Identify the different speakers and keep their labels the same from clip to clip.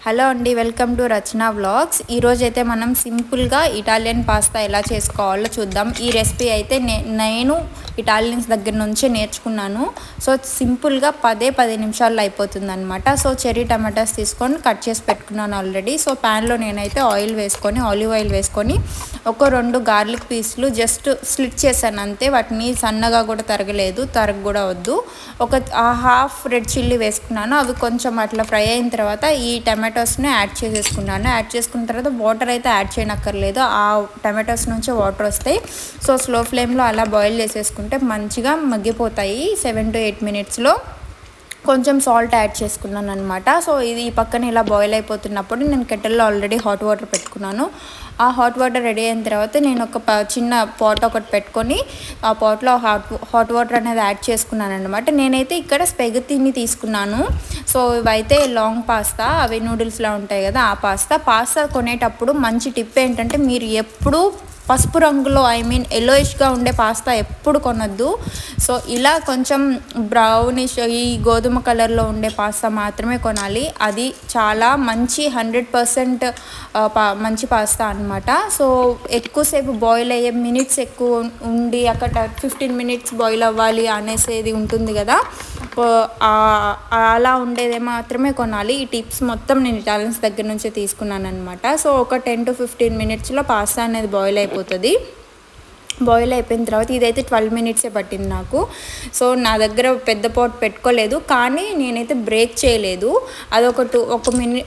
Speaker 1: Hello అండి, welcome to Rachana vlogs. ఈరోజు అయితే మనం సింపుల్గా ఇటాలియన్ పాస్తా ఎలా చేసుకోవాలో చూద్దాం. ఈ రెసిపీ అయితే నేను ఇటాలియన్స్ దగ్గర నుంచి నేర్చుకున్నాను. సో సింపుల్గా 10 నిమిషాల్లో అయిపోతుంది అనమాట. సో చెర్రీ టమాటాస్ తీసుకొని కట్ చేసి పెట్టుకున్నాను ఆల్రెడీ. సో ప్యాన్లో నేనైతే ఆలివ్ ఆయిల్ వేసుకొని ఒక 2 గార్లిక్ పీసులు జస్ట్ స్లిట్ చేశాను అంతే. వాటిని సన్నగా కూడా తరగలేదు, కూడా వద్దు. ఒక హాఫ్ రెడ్ చిల్లీ వేసుకున్నాను. అవి కొంచెం అట్లా ఫ్రై అయిన తర్వాత ఈ టమాటోస్ని యాడ్ చేసుకున్న తర్వాత వాటర్ అయితే యాడ్ చేయనక్కర్లేదు. ఆ టమాటోస్ నుంచి వాటర్ వస్తాయి. సో స్లో ఫ్లేమ్లో అలా బాయిల్ చేసేసుకుంటే మంచిగా మగ్గిపోతాయి 7 to 8 మినిట్స్లో. కొంచెం సాల్ట్ యాడ్ చేసుకున్నాను అనమాట. సో ఇది ఈ పక్కన ఇలా బాయిల్ అయిపోతున్నప్పుడు నేను కెటిల్లో ఆల్రెడీ హాట్ వాటర్ పెట్టుకున్నాను. ఆ హాట్ వాటర్ రెడీ అయిన తర్వాత నేను ఒక చిన్న పాట్ ఒకటి పెట్టుకొని ఆ పాట్లో హాట్ వాటర్ అనేది యాడ్ చేసుకున్నాను అనమాట. నేనైతే ఇక్కడ స్పెగతీని తీసుకున్నాను. సో ఇవైతే లాంగ్ పాస్తా, అవి నూడిల్స్లా ఉంటాయి కదా, ఆ పాస్తా కొనేటప్పుడు మంచి టిప్ ఏంటంటే మీరు ఎప్పుడు పసుపు రంగులో ఎల్లోయిష్గా ఉండే పాస్తా ఎప్పుడు కొనొద్దు. సో ఇలా కొంచెం బ్రౌనిష్ ఈ గోధుమ కలర్లో ఉండే పాస్తా మాత్రమే కొనాలి. అది చాలా మంచి 100% మంచి పాస్తా అనమాట. సో ఎక్కువసేపు బాయిల్ అయ్యే మినిట్స్ ఎక్కువ ఉండి అక్కడ 15 మినిట్స్ బాయిల్ అవ్వాలి అనేసేది ఉంటుంది కదా, అలా ఉండేదే మాత్రమే కొనాలి. ఈ టిప్స్ మొత్తం నేను ఇటాలియన్స్ దగ్గర నుంచి తీసుకున్నాను అనమాట. సో ఒక 10 to 15 మినిట్స్లో పాస్తా అనేది బాయిల్ అయిపోయిన తర్వాత ఇదైతే 12 మినిట్సే పట్టింది నాకు. సో నా దగ్గర పెద్ద పాట్ పెట్టుకోలేదు, కానీ నేనైతే బ్రేక్ చేయలేదు. అది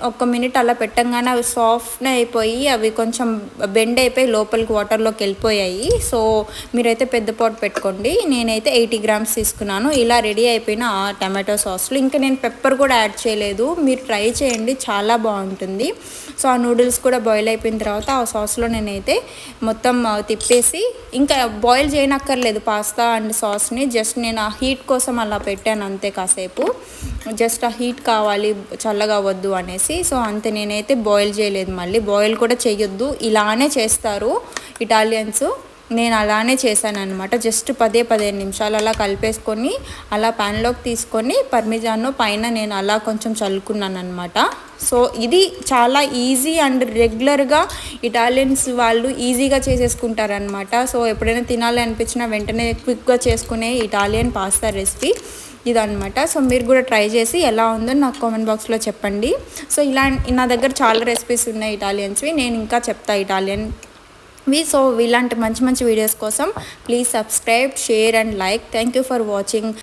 Speaker 1: ఒక మినిట్ అలా పెట్టంగానే అవి సాఫ్ట్ అయిపోయి అవి కొంచెం బెండ్ అయిపోయి లోపలికి వాటర్లోకి వెళ్ళిపోయాయి. సో మీరైతే పెద్ద పాట్ పెట్టుకోండి. నేనైతే 80 grams తీసుకున్నాను. ఇలా రెడీ అయిపోయిన ఆ టమాటో సాస్లో ఇంకా నేను పెప్పర్ కూడా యాడ్ చేయలేదు. మీరు ట్రై చేయండి, చాలా బాగుంటుంది. సో ఆ నూడిల్స్ కూడా బాయిల్ అయిపోయిన తర్వాత ఆ సాస్లో నేనైతే మొత్తం తిప్పేసి, ఇంకా బాయిల్ చేయనక్కర్లేదు పాస్తా అండ్ సాస్ని, జస్ట్ నేను ఆ హీట్ కోసం అలా పెట్టాను అంతే. కాసేపు జస్ట్ ఆ హీట్ కావాలి, చల్లగా వద్దు అనేసి. సో అంతే, నేనైతే బాయిల్ చేయలేదు. మళ్ళీ బాయిల్ కూడా చేయొద్దు, ఇలానే చేస్తారు ఇటాలియన్స్. నేను అలానే చేశాను అనమాట. జస్ట్ 15 నిమిషాలు అలా కలిపేసుకొని అలా ప్యాన్లోకి తీసుకొని పర్మిజాను పైన నేను అలా కొంచెం చల్లుకున్నాను అనమాట. సో ఇది చాలా ఈజీ అండ్ రెగ్యులర్గా ఇటాలియన్స్ వాళ్ళు ఈజీగా చేసేసుకుంటారనమాట. సో ఎప్పుడైనా తినాలి అనిపించినా వెంటనే క్విక్గా చేసుకునే ఇటాలియన్ పాస్తా రెసిపీ ఇదనమాట. సో మీరు కూడా ట్రై చేసి ఎలా ఉందో నాకు కామెంట్ బాక్స్లో చెప్పండి. సో నా దగ్గర చాలా రెసిపీస్ ఉన్నాయి ఇటాలియన్స్వి, నేను ఇంకా చెప్తా సో ఇలాంటి మంచి వీడియోస్ కోసం please subscribe, share and like. Thank you for watching.